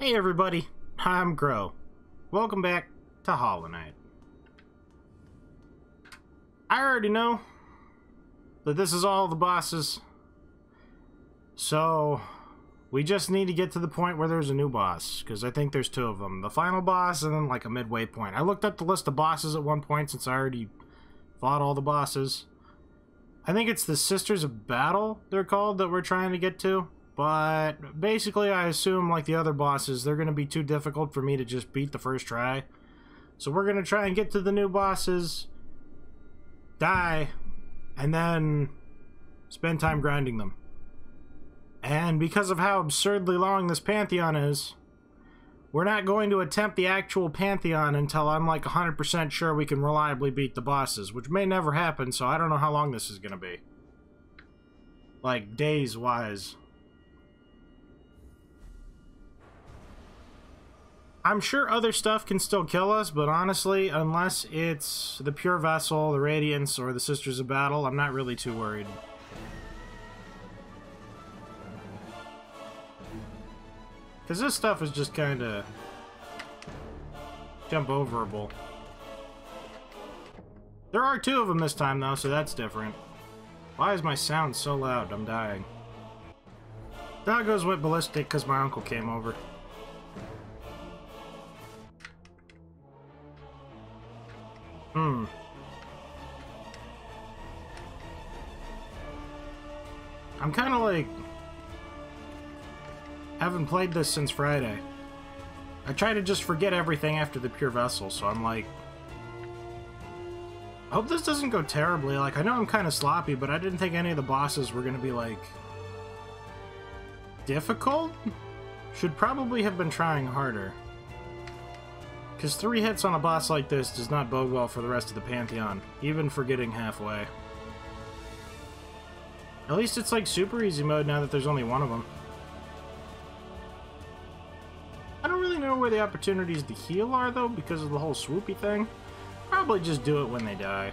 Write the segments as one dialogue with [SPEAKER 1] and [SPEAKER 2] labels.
[SPEAKER 1] Hey everybody, I'm Grow. Welcome back to Hollow Knight. I already know that this is all the bosses, so we just need to get to the point where there's a new boss, because I think there's two of them. The final boss and then like a midway point. I looked up the list of bosses at one point since I already fought all the bosses. I think it's the Sisters of Battle, they're called, that we're trying to get to. But basically, I assume, like the other bosses, they're going to be too difficult for me to just beat the first try. So we're going to try and get to the new bosses, die, and then spend time grinding them. And because of how absurdly long this Pantheon is, we're not going to attempt the actual Pantheon until I'm like 100% sure we can reliably beat the bosses, which may never happen, so I don't know how long this is going to be. Like, days-wise. I'm sure other stuff can still kill us, but honestly, unless it's the Pure Vessel, the Radiance, or the Sisters of Battle, I'm not really too worried. Because this stuff is just kind of jump overable. There are two of them this time, though, so that's different. Why is my sound so loud? I'm dying. Doggos went ballistic because my uncle came over. I'm kind of like... haven't played this since Friday. I try to just forget everything after the Pure Vessel, so I'm like... I hope this doesn't go terribly. Like, I know I'm kind of sloppy, but I didn't think any of the bosses were going to be, like... difficult? Should probably have been trying harder. Because 3 hits on a boss like this does not bode well for the rest of the Pantheon, even for getting halfway. At least it's like super easy mode now that there's only one of them. I don't really know where the opportunities to heal are, though, because of the whole swoopy thing. Probably just do it when they die.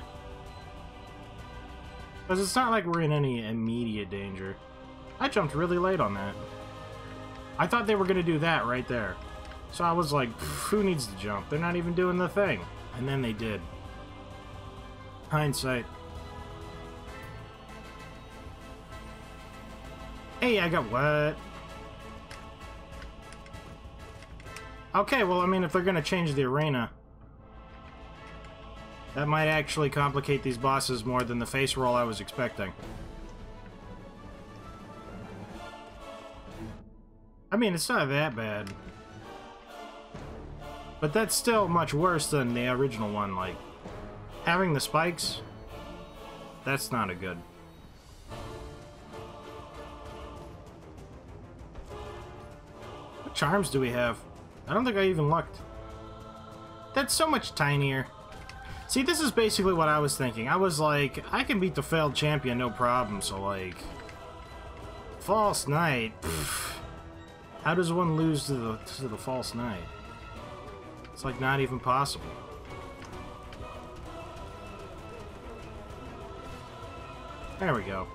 [SPEAKER 1] Because it's not like we're in any immediate danger. I jumped really late on that. I thought they were going to do that right there. So I was like, who needs to jump? They're not even doing the thing. And then they did. Hindsight. Hey, I got what? Okay, well, I mean, if they're gonna change the arena, that might actually complicate these bosses more than the face roll I was expecting. I mean, it's not that bad. But that's still much worse than the original one, like, having the spikes, that's not a good. What charms do we have? I don't think I even looked. That's so much tinier. See, this is basically what I was thinking. I was like, I can beat the failed champion, no problem, so like... False Knight? Pff, how does one lose to the False Knight? It's like not even possible. There we go.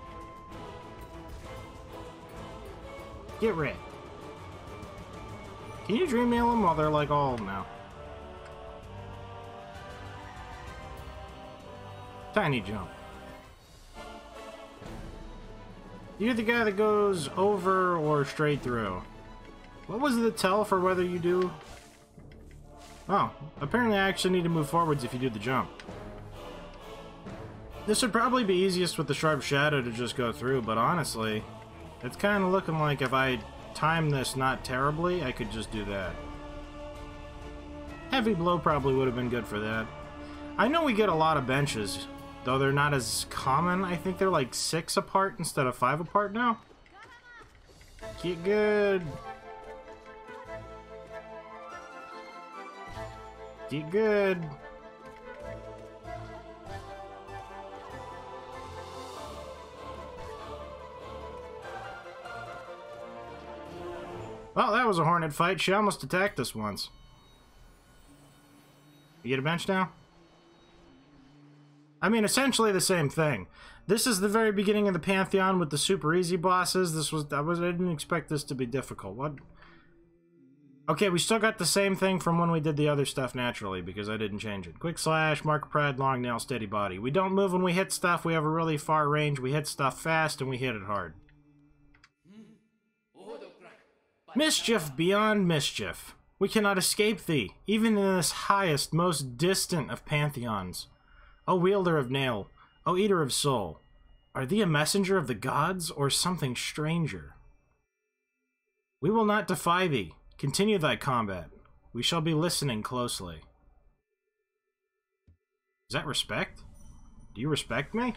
[SPEAKER 1] Get rid. Can you dream mail them while they're like all now? Tiny jump. You're the guy that goes over or straight through. What was the tell for whether you do? Oh, apparently I actually need to move forwards if you do the jump. This would probably be easiest with the Sharp Shadow to just go through, but honestly, it's kind of looking like if I time this not terribly, I could just do that. Heavy Blow probably would have been good for that. I know we get a lot of benches, though they're not as common. I think they're like 6 apart instead of 5 apart now. Get good. Get good. Well, that was a hornet fight. She almost attacked us once. You get a bench now? I mean, essentially the same thing. This is the very beginning of the Pantheon with the super easy bosses. I didn't expect this to be difficult. What? Okay, we still got the same thing from when we did the other stuff naturally, because I didn't change it. Quick slash, mark pride, long nail, steady body. We don't move when we hit stuff, we have a really far range, we hit stuff fast, and we hit it hard. Mischief beyond mischief. We cannot escape thee, even in this highest, most distant of pantheons. O wielder of nail, O eater of soul, are thee a messenger of the gods, or something stranger? We will not defy thee. Continue thy combat. We shall be listening closely. Is that respect? Do you respect me?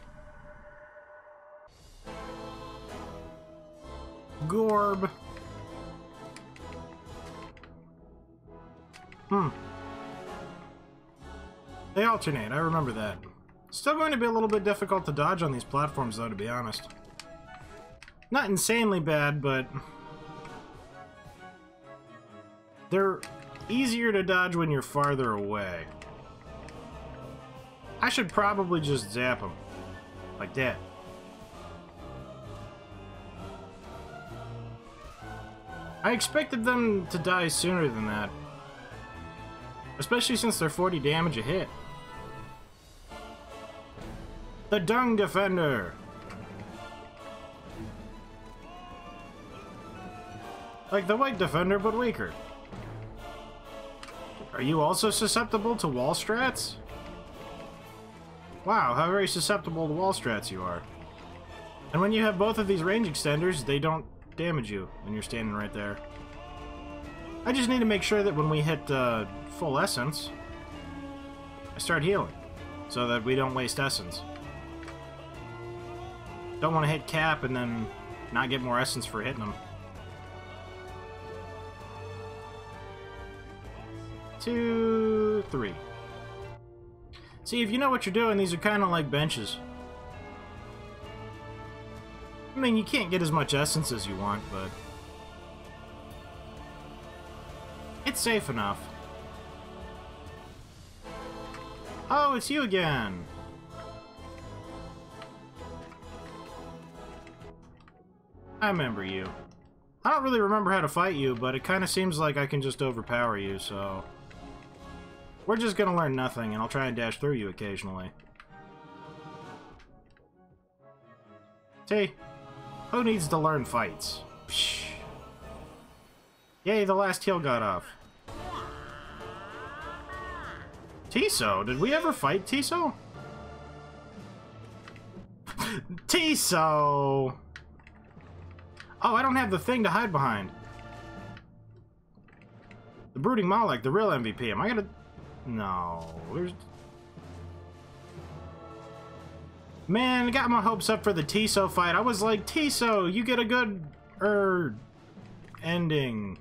[SPEAKER 1] Gorb. They alternate, I remember that. Still going to be a little bit difficult to dodge on these platforms, though, to be honest. Not insanely bad, but they're easier to dodge when you're farther away. I should probably just zap them. Like that. I expected them to die sooner than that. Especially since they're 40 damage a hit. The Dung Defender! Like the White Defender, but weaker. Are you also susceptible to wall strats? Wow, how very susceptible to wall strats you are. And when you have both of these range extenders, they don't damage you when you're standing right there. I just need to make sure that when we hit full essence, I start healing, so that we don't waste essence. Don't want to hit cap and then not get more essence for hitting them. 2, 3. See, if you know what you're doing, these are kind of like benches. I mean, you can't get as much essence as you want, but it's safe enough. Oh, it's you again! I remember you. I don't really remember how to fight you, but it kind of seems like I can just overpower you, so we're just gonna learn nothing, and I'll try and dash through you occasionally. See? Who needs to learn fights? Psh. Yay, the last heal got off. Tiso? Did we ever fight Tiso? Tiso! Oh, I don't have the thing to hide behind. The Brooding Malek, the real MVP. Am I gonna... No. There's... Man, I got my hopes up for the Tiso fight. I was like, Tiso, you get a good... ending.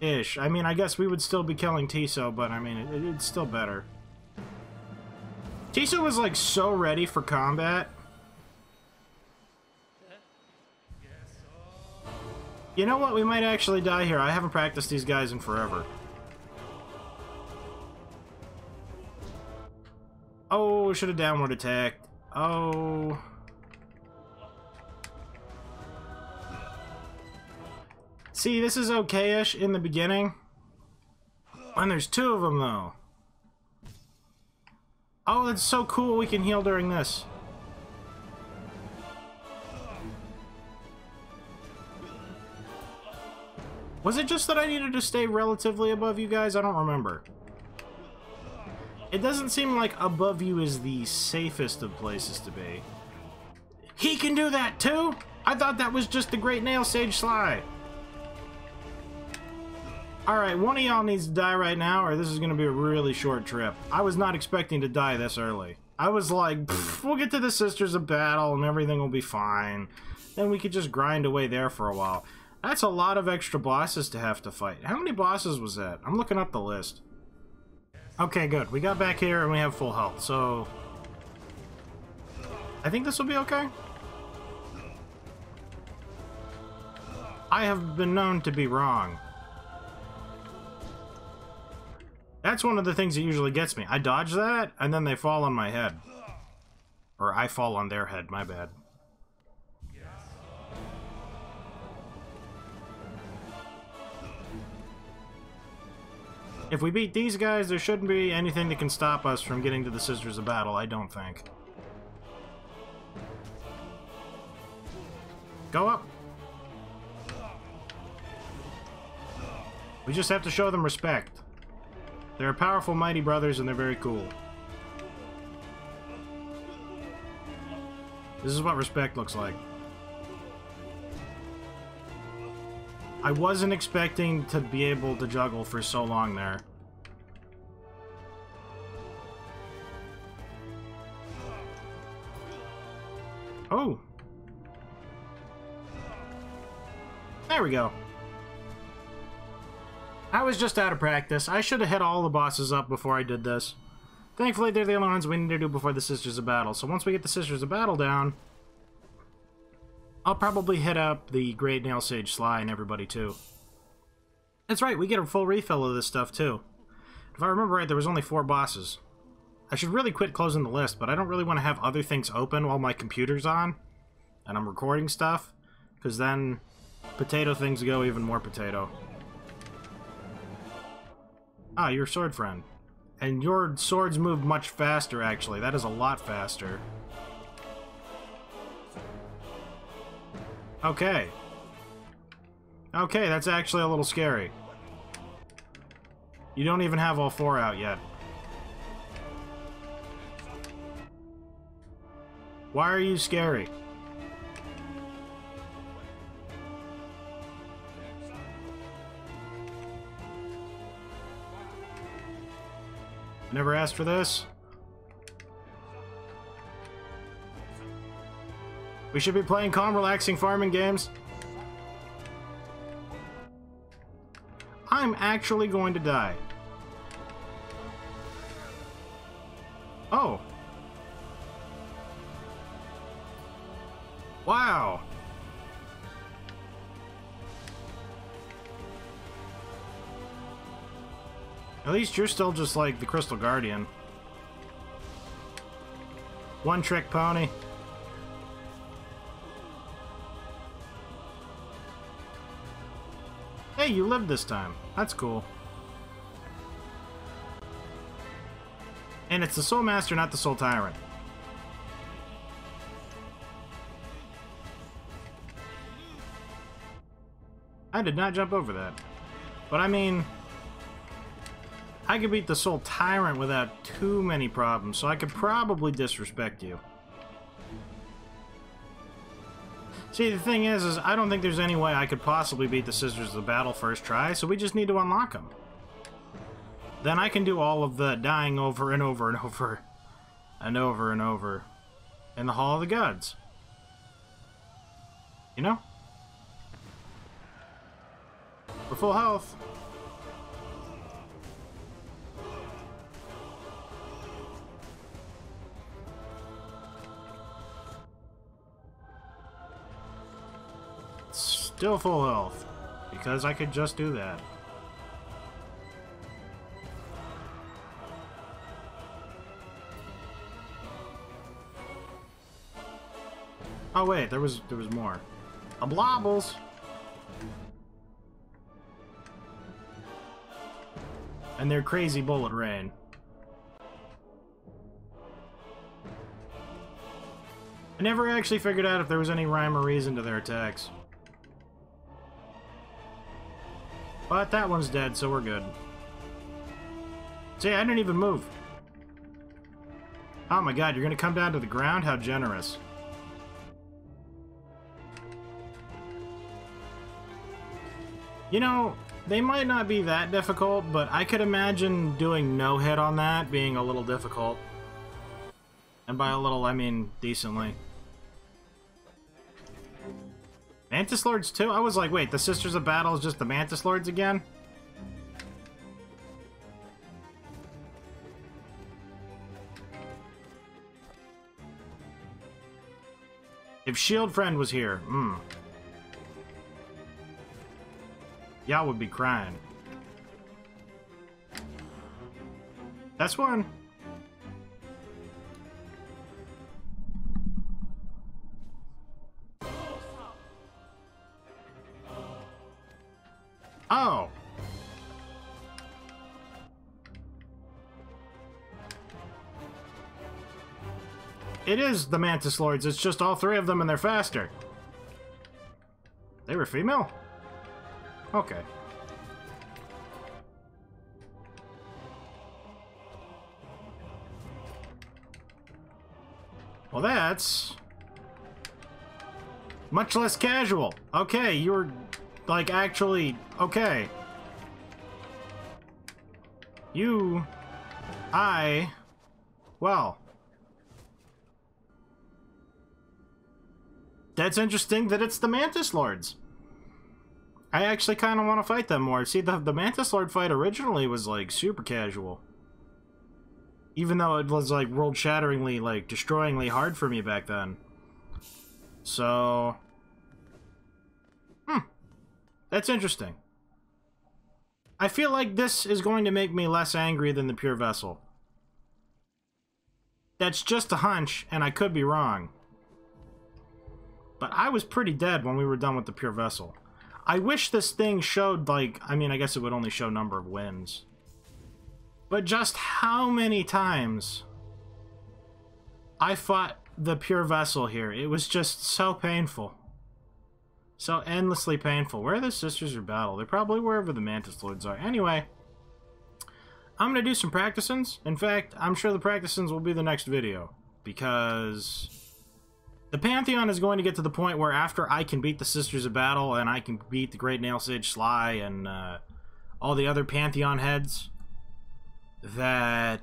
[SPEAKER 1] Ish. I mean, I guess we would still be killing Tiso, but I mean, it's still better. Tiso was like so ready for combat. You know what? We might actually die here. I haven't practiced these guys in forever. Oh, should have downward attacked. Oh. See, this is okay-ish in the beginning. And there's two of them, though. Oh, that's so cool we can heal during this. Was it just that I needed to stay relatively above you guys? I don't remember. It doesn't seem like above you is the safest of places to be. He can do that too? I thought that was just the Great Nail Sage Sly. Alright, one of y'all needs to die right now, or this is going to be a really short trip. I was not expecting to die this early. I was like, we'll get to the Sisters of Battle and everything will be fine. Then we could just grind away there for a while. That's a lot of extra bosses to have to fight. How many bosses was that? I'm looking up the list. Okay, good. We got back here and we have full health, so I think this will be okay. I have been known to be wrong. That's one of the things that usually gets me. I dodge that, and then they fall on my head. Or I fall on their head, my bad. If we beat these guys, there shouldn't be anything that can stop us from getting to the Sisters of Battle, I don't think. Go up. We just have to show them respect. They're powerful, mighty brothers, and they're very cool. This is what respect looks like. I wasn't expecting to be able to juggle for so long there. Oh! There we go. I was just out of practice. I should have hit all the bosses up before I did this. Thankfully, they're the only ones we need to do before the Sisters of Battle. So once we get the Sisters of Battle down, I'll probably hit up the Great Nail Sage Sly and everybody too. That's right, we get a full refill of this stuff too. If I remember right, there was only 4 bosses. I should really quit closing the list, but I don't really want to have other things open while my computer's on and I'm recording stuff, because then potato things go even more potato. Ah, your sword friend. And your swords move much faster, actually. That is a lot faster. Okay. Okay, that's actually a little scary. You don't even have all 4 out yet. Why are you scary? I never asked for this. We should be playing calm, relaxing farming games. I'm actually going to die. Oh. Wow. At least you're still just like the Crystal Guardian. One trick pony. Hey, you lived this time. That's cool. And it's the Soul Master, not the Soul Tyrant. I did not jump over that. But I mean, I could beat the Soul Tyrant without too many problems, so I could probably disrespect you. See, the thing is I don't think there's any way I could possibly beat the Sisters of the Battle first try, so we just need to unlock them. Then I can do all of the dying over and over and over and over and over in the Hall of the Gods. You know? We're full health. Still full health, because I could just do that. Oh wait, there was more. A blobbles. And their crazy bullet rain. I never actually figured out if there was any rhyme or reason to their attacks. But that one's dead, so we're good. See, I didn't even move. Oh my god, you're gonna come down to the ground? How generous. You know, they might not be that difficult, but I could imagine doing no hit on that being a little difficult. And by a little, I mean decently. Mantis Lords too? I was like, wait, the Sisters of Battle is just the Mantis Lords again? If Shield Friend was here, y'all would be crying. That's one. Oh. it is the Mantis Lords. It's just all three of them and they're faster. They were female? Okay. Well, that's much less casual. Okay, you were, like, actually... Okay. Well... That's interesting that it's the Mantis Lords. I actually kind of want to fight them more. See, the Mantis Lord fight originally was, like, super casual. Even though it was, like, world-shatteringly, like, destroyingly hard for me back then. So... That's interesting. I feel like this is going to make me less angry than the Pure Vessel. That's just a hunch, and I could be wrong. But I was pretty dead when we were done with the Pure Vessel. I wish this thing showed, like... I mean, I guess it would only show number of wins. But just how many times I fought the Pure Vessel here. It was just so painful. So endlessly painful. Where are the Sisters of Battle? They're probably wherever the Mantis Lords are. Anyway, I'm going to do some practicings. In fact, I'm sure the practicings will be the next video. Because the Pantheon is going to get to the point where after I can beat the Sisters of Battle and I can beat the Great Nail Sage Sly and all the other Pantheon heads, that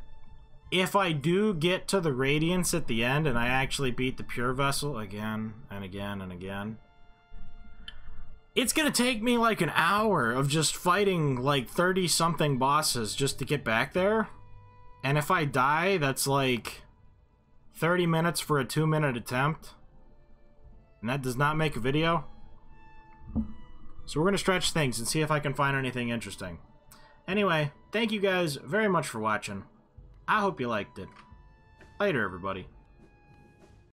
[SPEAKER 1] if I do get to the Radiance at the end and I actually beat the Pure Vessel again and again and again, it's gonna take me like an hour of just fighting like 30-something bosses just to get back there. And if I die, that's like 30 minutes for a 2-minute attempt. And that does not make a video. So we're gonna stretch things and see if I can find anything interesting. Anyway, thank you guys very much for watching. I hope you liked it. Later, everybody.